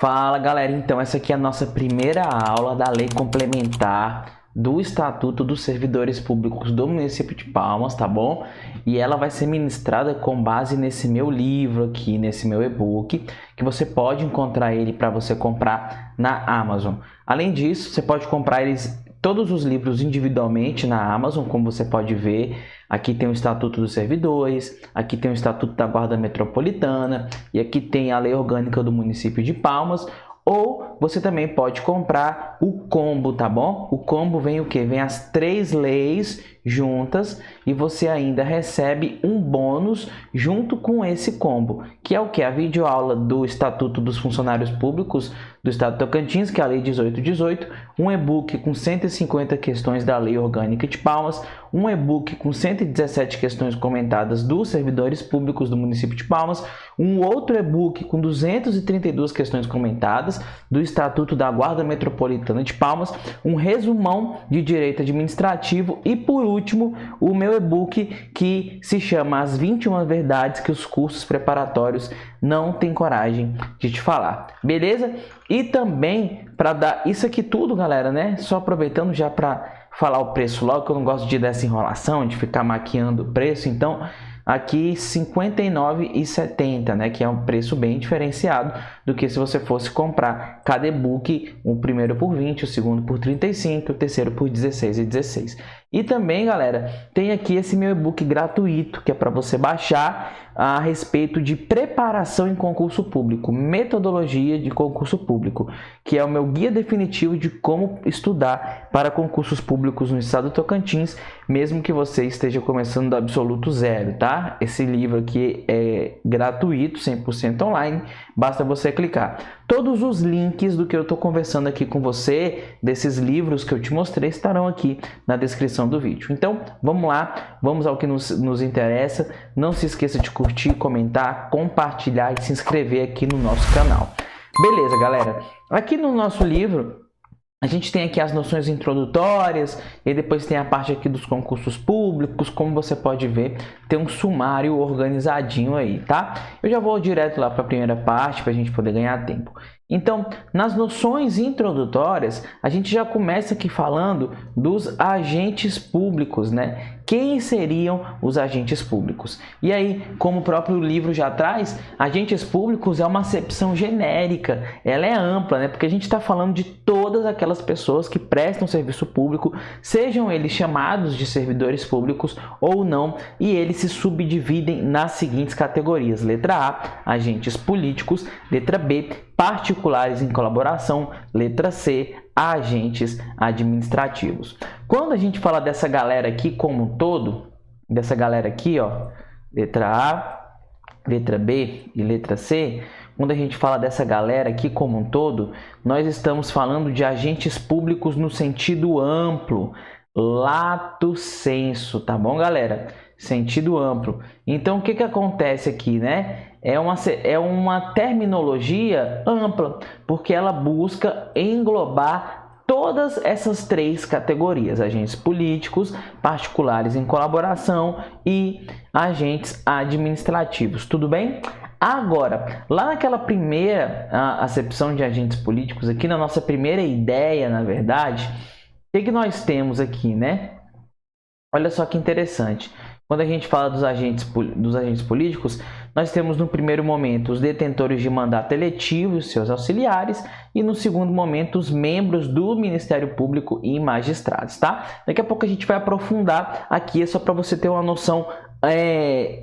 Fala galera, então essa aqui é a nossa primeira aula da Lei Complementar do Estatuto dos Servidores Públicos do município de Palmas, tá bom? E ela vai ser ministrada com base nesse meu livro aqui, nesse meu e-book, que você pode encontrar ele para você comprar na Amazon. Além disso, você pode comprar todos os livros individualmente na Amazon, como você pode ver. Aqui tem o Estatuto dos Servidores, aqui tem o Estatuto da Guarda Metropolitana e aqui tem a Lei Orgânica do município de Palmas. Ou você também pode comprar o combo, tá bom? O combo vem o quê? Vem as 3 leis juntas e você ainda recebe um bônus junto com esse combo, que é o que? A videoaula do Estatuto dos Funcionários Públicos do Estado de Tocantins, que é a Lei 1818, um e-book com 150 questões da Lei Orgânica de Palmas, um e-book com 117 questões comentadas dos servidores públicos do município de Palmas, um outro e-book com 232 questões comentadas do Estatuto da Guarda Metropolitana de Palmas, um resumão de direito administrativo e, por último, o meu e-book que se chama As 21 Verdades que os Cursos Preparatórios Não Têm Coragem de Te Falar. Beleza? E também, para dar isso aqui tudo, galera, né? Só aproveitando já para falar o preço logo, que eu não gosto de dessa enrolação, de ficar maquiando o preço. Então, aqui R$ 59,70, né? Que é um preço bem diferenciado do que se você fosse comprar cada e-book, o primeiro por 20, o segundo por 35, o terceiro por 16,16. E também, galera, tem aqui esse meu e-book gratuito, que é para você baixar a respeito de preparação em concurso público, metodologia de concurso público, que é o meu guia definitivo de como estudar para concursos públicos no estado do Tocantins, mesmo que você esteja começando do absoluto zero, tá? Esse livro aqui é gratuito, 100% online, basta você clicar. Todos os links do que eu estou conversando aqui com você, desses livros que eu te mostrei, estarão aqui na descrição do vídeo. Então, vamos lá, vamos ao que nos interessa. Não se esqueça de curtir, comentar, compartilhar e se inscrever aqui no nosso canal. Beleza, galera? Aqui no nosso livro, a gente tem aqui as noções introdutórias e depois tem a parte aqui dos concursos públicos. Como você pode ver, tem um sumário organizadinho aí, tá? Eu já vou direto lá para a primeira parte para a gente poder ganhar tempo. Então, nas noções introdutórias, a gente já começa aqui falando dos agentes públicos, né? Quem seriam os agentes públicos? E aí, como o próprio livro já traz, agentes públicos é uma acepção genérica, ela é ampla, né? Porque a gente está falando de todas aquelas pessoas que prestam serviço público, sejam eles chamados de servidores públicos ou não, e eles se subdividem nas seguintes categorias. Letra A, agentes políticos. Letra B, particulares em colaboração. Letra C, agentes administrativos. Quando a gente fala dessa galera aqui como um todo, dessa galera aqui, ó, letra A, letra B e letra C, quando a gente fala dessa galera aqui como um todo, nós estamos falando de agentes públicos no sentido amplo, lato sensu, tá bom, galera? Sentido amplo. Então, o que que acontece aqui, né? É uma terminologia ampla, porque ela busca englobar todas essas 3 categorias: agentes políticos, particulares em colaboração e agentes administrativos. Tudo bem? Agora, lá naquela primeira acepção de agentes políticos, aqui na nossa primeira ideia, na verdade, o que nós temos aqui, né? Olha só que interessante. Quando a gente fala dos agentes políticos, nós temos no primeiro momento os detentores de mandato eletivo e os seus auxiliares, e no segundo momento os membros do Ministério Público e magistrados, tá? Daqui a pouco a gente vai aprofundar aqui, é só para você ter uma noção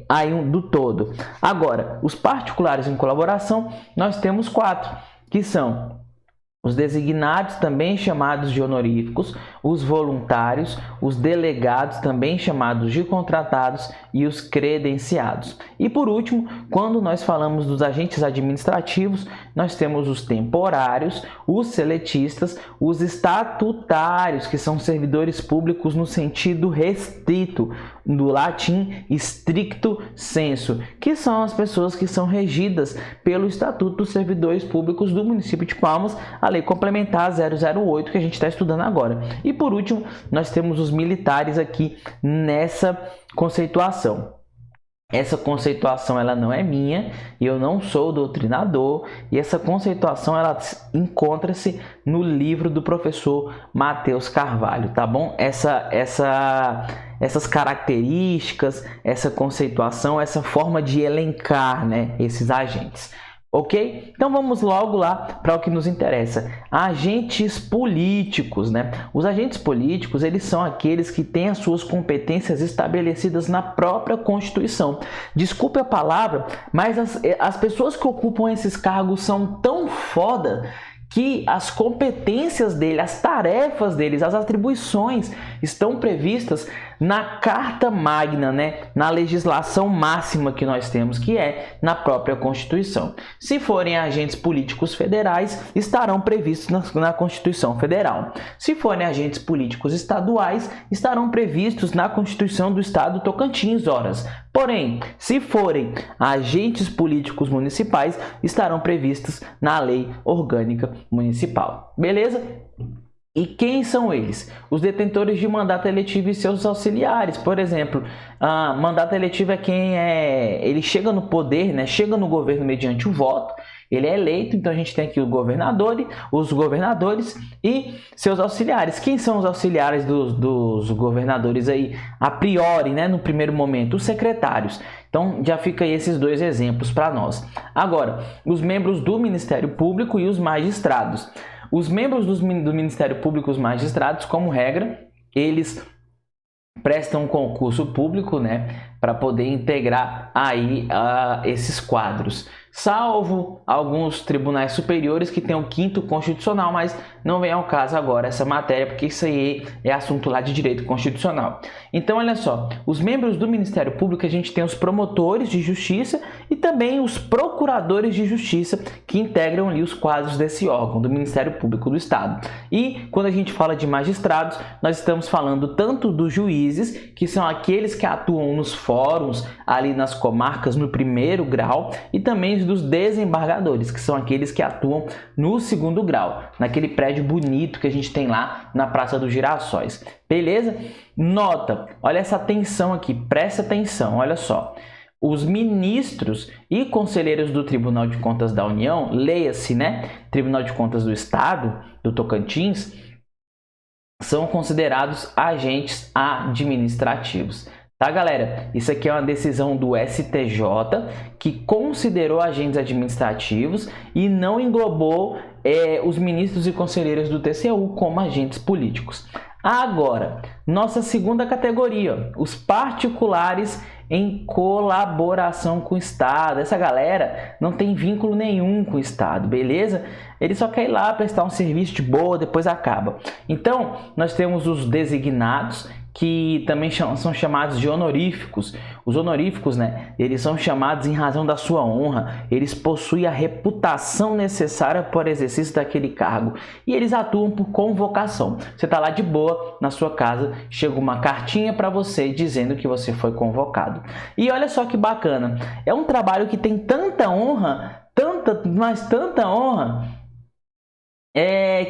aí do todo. Agora, os particulares em colaboração, nós temos 4, que são os designados, também chamados de honoríficos, os voluntários, os delegados, também chamados de contratados, e os credenciados. E por último, quando nós falamos dos agentes administrativos, nós temos os temporários, os seletistas, os estatutários, que são servidores públicos no sentido restrito, do latim stricto sensu, que são as pessoas que são regidas pelo Estatuto dos Servidores Públicos do município de Palmas, a Lei Complementar 008, que a gente está estudando agora. E por último, nós temos os militares aqui nessa conceituação. Essa conceituação ela não é minha, eu não sou doutrinador, e essa conceituação ela encontra-se no livro do professor Matheus Carvalho, tá bom? Essas características, essa conceituação, essa forma de elencar, né, esses agentes. Ok? Então vamos logo lá para o que nos interessa. Agentes políticos, né? Os agentes políticos, eles são aqueles que têm as suas competências estabelecidas na própria Constituição. Desculpe a palavra, mas as pessoas que ocupam esses cargos são tão foda que as competências dele, as tarefas deles, as atribuições estão previstas na Carta Magna, né? Na legislação máxima que nós temos, que é na própria Constituição. Se forem agentes políticos federais, estarão previstos na Constituição Federal. Se forem agentes políticos estaduais, estarão previstos na Constituição do Estado do Tocantins, horas. Porém, se forem agentes políticos municipais, estarão previstos na Lei Orgânica Municipal. Beleza? E quem são eles? Os detentores de mandato eletivo e seus auxiliares. Por exemplo, mandato eletivo é quem ele chega no poder, né? Chega no governo mediante o voto. Ele é eleito, então a gente tem aqui os governadores e seus auxiliares. Quem são os auxiliares dos governadores aí, a priori, né, no primeiro momento? Os secretários. Então já fica aí esses dois exemplos para nós. Agora, os membros do Ministério Público e os magistrados. Os membros do Ministério Público e os magistrados, como regra, eles prestam um concurso público, né, para poder integrar aí esses quadros. Salvo alguns tribunais superiores que têm o 5º constitucional, mas não vem ao caso agora essa matéria, porque isso aí é assunto lá de direito constitucional. Então, olha só, os membros do Ministério Público, a gente tem os promotores de justiça e também os procuradores de justiça que integram ali os quadros desse órgão, do Ministério Público do Estado. E quando a gente fala de magistrados, nós estamos falando tanto dos juízes, que são aqueles que atuam nos fóruns, ali nas comarcas, no 1º grau, e também dos desembargadores, que são aqueles que atuam no 2º grau, naquele prédio bonito que a gente tem lá na Praça dos Girassóis. Beleza? Nota, olha essa atenção aqui, presta atenção, olha só. Os ministros e conselheiros do Tribunal de Contas da União, leia-se, né? Tribunal de Contas do Estado, do Tocantins, são considerados agentes administrativos. Tá, galera? Isso aqui é uma decisão do STJ que considerou agentes administrativos e não englobou os ministros e conselheiros do TCU como agentes políticos. Agora, nossa segunda categoria, os particulares em colaboração com o Estado. Essa galera não tem vínculo nenhum com o Estado, beleza? Ele só quer ir lá prestar um serviço de boa, depois acaba. Então, nós temos os designados, que também são chamados de honoríficos. Os honoríficos, né, eles são chamados em razão da sua honra, eles possuem a reputação necessária para o exercício daquele cargo e eles atuam por convocação. Você está lá de boa, na sua casa, chega uma cartinha para você dizendo que você foi convocado. E olha só que bacana, é um trabalho que tem tanta honra, tanta honra,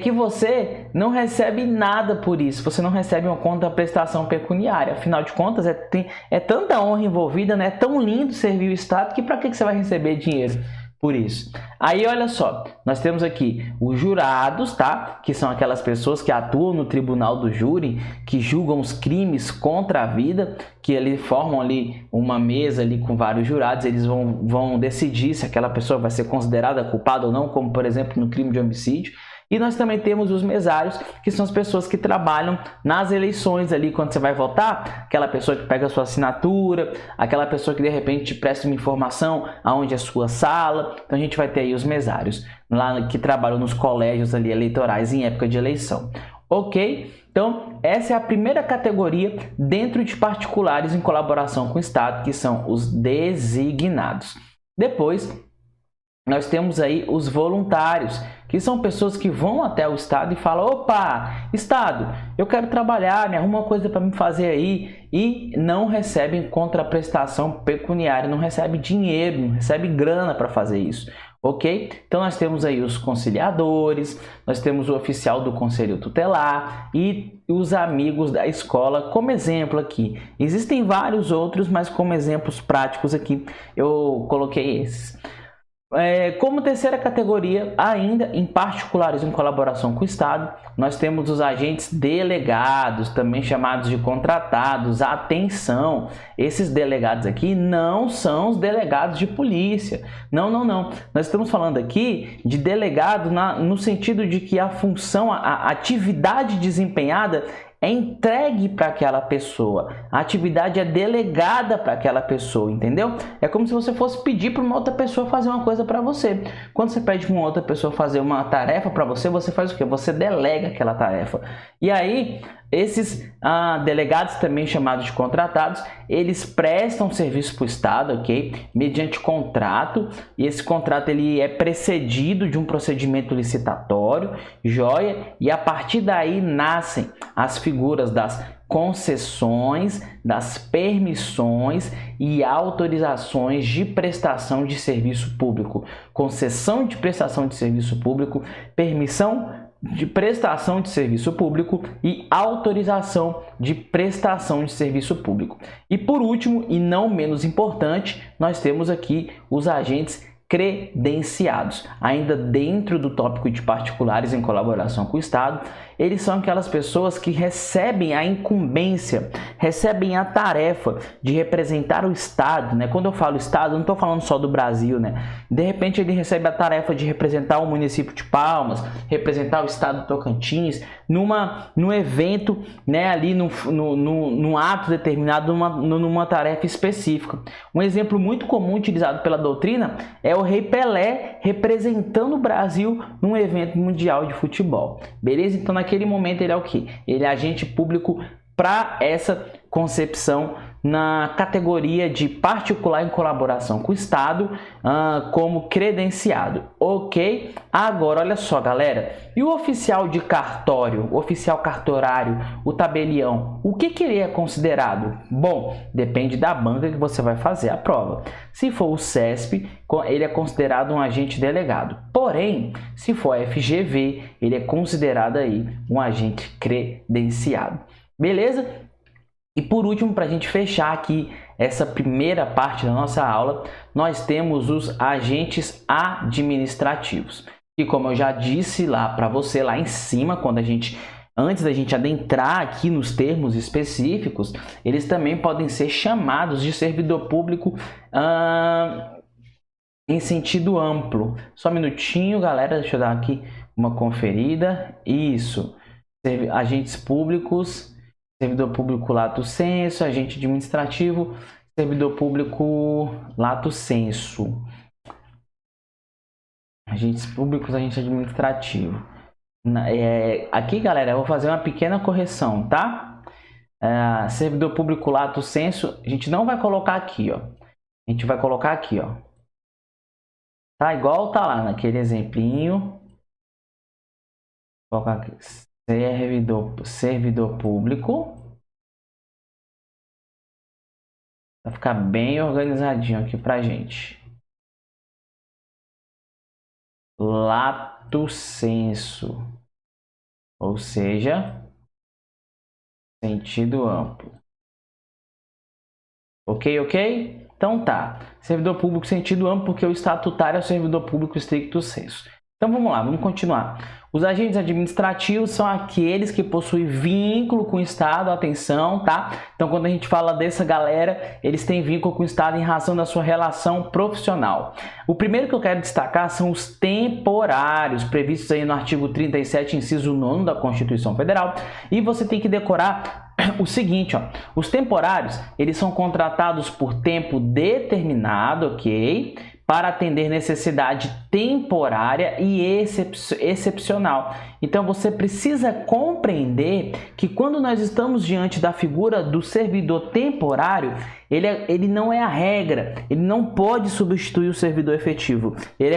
que você não recebe nada por isso, você não recebe uma contraprestação pecuniária. Afinal de contas, é tanta honra envolvida, né? É tão lindo servir o Estado que para que você vai receber dinheiro por isso? Aí, olha só, nós temos aqui os jurados, tá? Que são aquelas pessoas que atuam no tribunal do júri, que julgam os crimes contra a vida, que ali formam ali uma mesa ali com vários jurados, eles vão decidir se aquela pessoa vai ser considerada culpada ou não, como por exemplo no crime de homicídio. E nós também temos os mesários, que são as pessoas que trabalham nas eleições ali, quando você vai votar, aquela pessoa que pega a sua assinatura, aquela pessoa que de repente te presta uma informação aonde é a sua sala. Então a gente vai ter aí os mesários, lá que trabalham nos colégios ali eleitorais em época de eleição. Ok? Então essa é a primeira categoria dentro de particulares em colaboração com o Estado, que são os designados. Depois nós temos aí os voluntários, que são pessoas que vão até o Estado e falam: opa, Estado, eu quero trabalhar, me arruma uma coisa para me fazer aí, e não recebem contraprestação pecuniária, não recebem dinheiro, não recebem grana para fazer isso. ok? Então nós temos aí os conciliadores, nós temos o oficial do conselho tutelar e os amigos da escola como exemplo aqui. Existem vários outros, mas como exemplos práticos aqui eu coloquei esses. Como terceira categoria, ainda em particulares em colaboração com o Estado, nós temos os agentes delegados, também chamados de contratados. Atenção, esses delegados aqui não são os delegados de polícia. Não. Nós estamos falando aqui de delegado no sentido de que a função, a atividade desempenhada é entregue para aquela pessoa, a atividade é delegada para aquela pessoa, entendeu? É como se você fosse pedir para uma outra pessoa fazer uma coisa para você. Quando você pede para uma outra pessoa fazer uma tarefa para você, você faz o quê? Você delega aquela tarefa. E aí, esses delegados, também chamados de contratados, eles prestam serviço para o Estado, ok? Mediante contrato, e esse contrato ele é precedido de um procedimento licitatório, joia? E a partir daí nascem as figuras das concessões, das permissões e autorizações de prestação de serviço público. Concessão de prestação de serviço público, permissão de prestação de serviço público e autorização de prestação de serviço público. E por último, e não menos importante, nós temos aqui os agentes credenciados. Ainda dentro do tópico de particulares em colaboração com o Estado, eles são aquelas pessoas que recebem a incumbência, recebem a tarefa de representar o Estado, né? Quando eu falo Estado, eu não estou falando só do Brasil, né? De repente ele recebe a tarefa de representar o município de Palmas, representar o Estado do Tocantins, num evento, né? Ali num ato determinado, numa tarefa específica. Um exemplo muito comum utilizado pela doutrina é o Rei Pelé representando o Brasil num evento mundial de futebol. Beleza? Então naquele momento ele é o quê? Ele é agente público para essa concepção na categoria de particular em colaboração com o Estado, como credenciado, ok? Agora, olha só, galera, e o oficial de cartório, o oficial cartorário, o tabelião, o que ele é considerado? Bom, depende da banca que você vai fazer a prova. Se for o CESP, ele é considerado um agente delegado. Porém, se for a FGV, ele é considerado aí um agente credenciado. Beleza? E por último, para a gente fechar aqui essa primeira parte da nossa aula, nós temos os agentes administrativos. E como eu já disse lá para você, lá em cima, antes da gente adentrar aqui nos termos específicos, eles também podem ser chamados de servidor público em sentido amplo. Só um minutinho, galera, deixa eu dar aqui uma conferida. Isso, agentes públicos... Servidor público lato sensu, agente administrativo, servidor público lato sensu. Agentes públicos, agente administrativo. Aqui, galera, eu vou fazer uma pequena correção, tá? Servidor público lato sensu, a gente não vai colocar aqui, ó. A gente vai colocar aqui, ó. Tá igual tá lá naquele exemplinho. Vou colocar aqui. Servidor público. Vai ficar bem organizadinho aqui pra gente. Lato sensu, ou seja, sentido amplo. Ok? Então tá. Servidor público sentido amplo, porque o estatutário é o servidor público stricto sensu. Então vamos lá, vamos continuar. Os agentes administrativos são aqueles que possuem vínculo com o Estado, atenção, tá? Então quando a gente fala dessa galera, eles têm vínculo com o Estado em razão da sua relação profissional. O primeiro que eu quero destacar são os temporários, previstos aí no artigo 37, inciso 9 da Constituição Federal. E você tem que decorar o seguinte, ó, os temporários, eles são contratados por tempo determinado, ok? Para atender necessidade temporária e excepcional. Então você precisa compreender que quando nós estamos diante da figura do servidor temporário, ele não é a regra, ele não pode substituir o servidor efetivo. Ele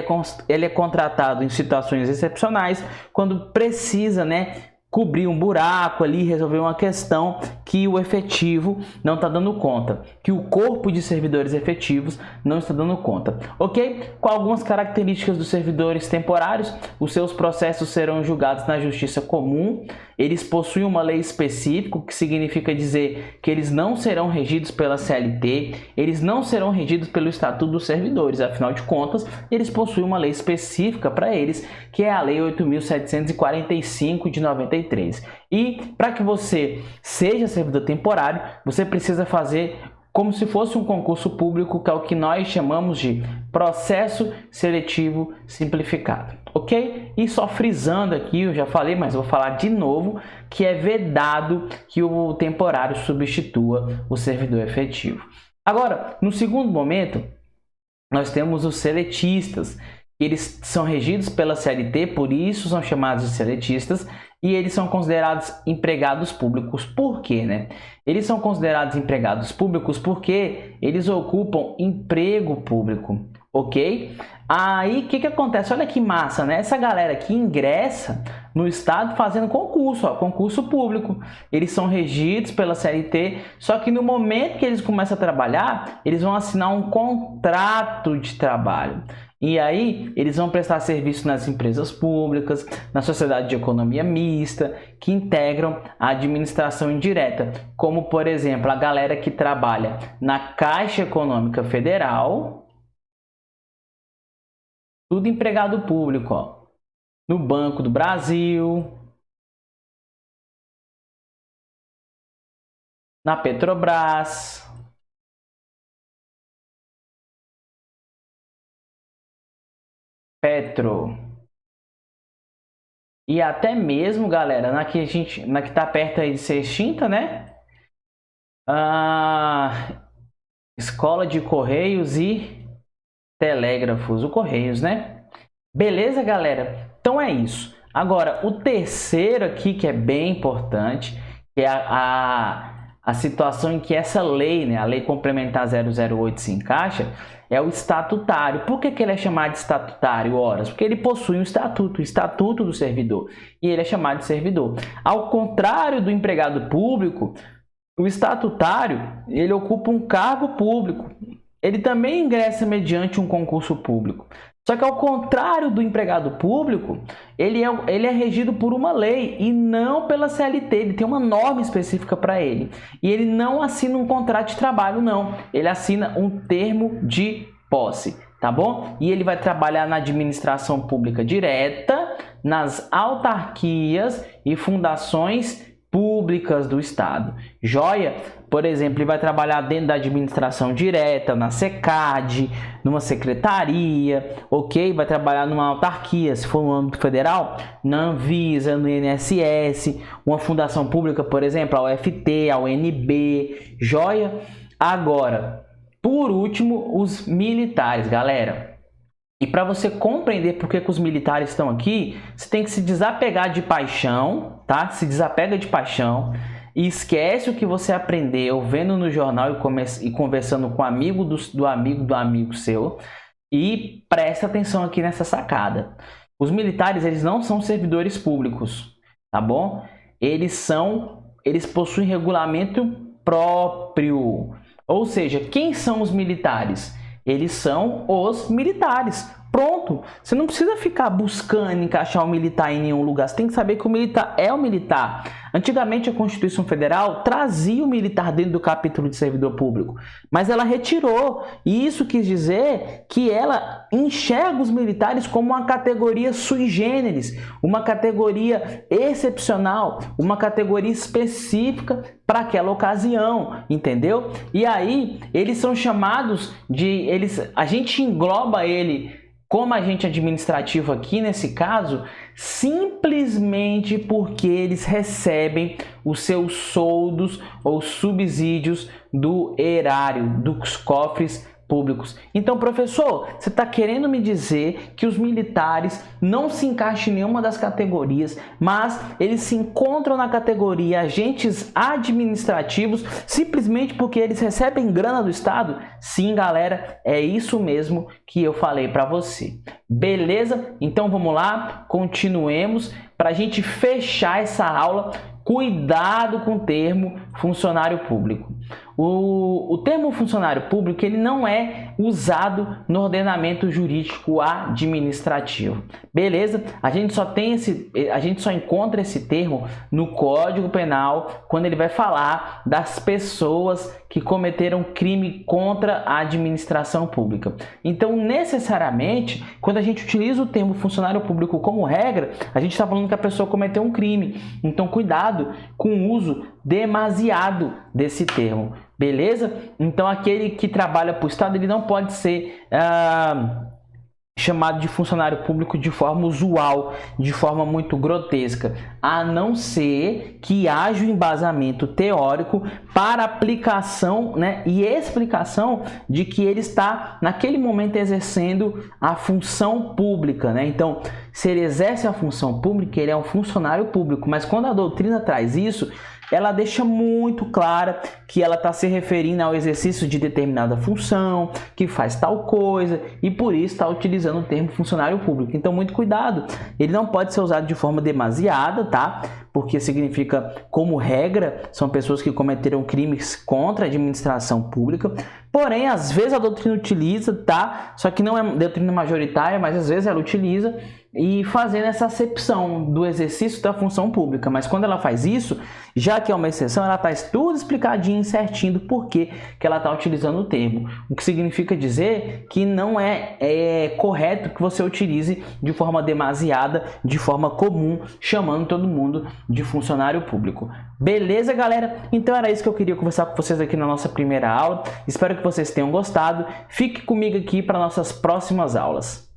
é contratado em situações excepcionais, quando precisa, né, cobrir um buraco ali, resolver uma questão que o efetivo não está dando conta, que o corpo de servidores efetivos não está dando conta, ok? Com algumas características dos servidores temporários, os seus processos serão julgados na justiça comum, eles possuem uma lei específica, o que significa dizer que eles não serão regidos pela CLT, eles não serão regidos pelo Estatuto dos Servidores, afinal de contas, eles possuem uma lei específica para eles, que é a Lei 8.745 de 93. E para que você seja servidor temporário, você precisa fazer como se fosse um concurso público, que é o que nós chamamos de processo seletivo simplificado, ok? E só frisando aqui, eu já falei, mas vou falar de novo, que é vedado que o temporário substitua o servidor efetivo. Agora, no segundo momento, nós temos os seletistas. Eles são regidos pela CLT, por isso são chamados de seletistas, e eles são considerados empregados públicos. Por quê, né? Eles são considerados empregados públicos porque eles ocupam emprego público, ok? Aí, o que acontece? Olha que massa, né? Essa galera que ingressa no Estado fazendo concurso, ó, concurso público. Eles são regidos pela CLT, só que no momento que eles começam a trabalhar, eles vão assinar um contrato de trabalho. E aí, eles vão prestar serviço nas empresas públicas, na sociedade de economia mista, que integram a administração indireta, como, por exemplo, a galera que trabalha na Caixa Econômica Federal, tudo empregado público, ó, no Banco do Brasil, na Petrobras, Petro, e até mesmo, galera, na que tá perto aí de ser extinta, né? Escola de Correios e Telégrafos, o Correios, né? Beleza, galera? Então é isso. Agora, o terceiro aqui, que é bem importante, que é a situação em que essa lei, né, a Lei Complementar 008 se encaixa, é o estatutário. Por que ele é chamado de estatutário, horas? Porque ele possui um estatuto, o Estatuto do Servidor, e ele é chamado de servidor. Ao contrário do empregado público, o estatutário, ele ocupa um cargo público. Ele também ingressa mediante um concurso público. Só que ao contrário do empregado público, ele é regido por uma lei e não pela CLT. Ele tem uma norma específica para ele. E ele não assina um contrato de trabalho, não. Ele assina um termo de posse, tá bom? E ele vai trabalhar na administração pública direta, nas autarquias e fundações públicas do Estado. Joia? Por exemplo, ele vai trabalhar dentro da administração direta, na SECAD, numa secretaria, ok? Vai trabalhar numa autarquia, se for no âmbito federal, na Anvisa, no INSS, uma fundação pública, por exemplo, a UFT, a UNB, joia? Agora, por último, os militares, galera. E para você compreender por que os militares estão aqui, você tem que se desapegar de paixão, tá? Se desapega de paixão e esquece o que você aprendeu vendo no jornal e conversando com amigo do amigo seu, e presta atenção aqui nessa sacada. Os militares, eles não são servidores públicos, tá bom? Eles possuem regulamento próprio. Ou seja, quem são os militares? Eles são os militares. Pronto. Você não precisa ficar buscando encaixar o militar em nenhum lugar. Você tem que saber que o militar é o militar. Antigamente, a Constituição Federal trazia o militar dentro do capítulo de servidor público, mas ela retirou. E isso quis dizer que ela enxerga os militares como uma categoria sui generis, uma categoria excepcional, uma categoria específica para aquela ocasião, entendeu? E aí, eles são chamados de... a gente engloba ele como agente administrativo aqui nesse caso, simplesmente porque eles recebem os seus soldos ou subsídios do erário, dos cofres públicos. Então, professor, você está querendo me dizer que os militares não se encaixam em nenhuma das categorias, mas eles se encontram na categoria agentes administrativos simplesmente porque eles recebem grana do Estado? Sim, galera, é isso mesmo que eu falei para você. Beleza? Então vamos lá, continuemos para a gente fechar essa aula. Cuidado com o termo funcionário público. O termo funcionário público ele não é usado no ordenamento jurídico administrativo. Beleza? A gente só encontra esse termo no Código Penal quando ele vai falar das pessoas que cometeram crime contra a administração pública. Então, necessariamente, quando a gente utiliza o termo funcionário público como regra, a gente está falando que a pessoa cometeu um crime. Então, cuidado com o uso demasiado desse termo. Beleza? Então, aquele que trabalha para o Estado, ele não pode ser chamado de funcionário público de forma usual, de forma muito grotesca, a não ser que haja um embasamento teórico para aplicação, né, e explicação de que ele está, naquele momento, exercendo a função pública, né? Então, se ele exerce a função pública, ele é um funcionário público, mas quando a doutrina traz isso, ela deixa muito clara que ela está se referindo ao exercício de determinada função, que faz tal coisa, e por isso está utilizando o termo funcionário público. Então, muito cuidado. Ele não pode ser usado de forma demasiada, tá? Porque significa, como regra, são pessoas que cometeram crimes contra a administração pública. Porém, às vezes a doutrina utiliza, tá? Só que não é doutrina majoritária, mas às vezes ela utiliza e fazendo essa acepção do exercício da função pública. Mas quando ela faz isso, já que é uma exceção, ela traz tudo explicadinho, certinho do porquê que ela está utilizando o termo. O que significa dizer que não é correto que você utilize de forma demasiada, de forma comum, chamando todo mundo de funcionário público. Beleza, galera? Então era isso que eu queria conversar com vocês aqui na nossa primeira aula. Espero que vocês tenham gostado. Fique comigo aqui para nossas próximas aulas.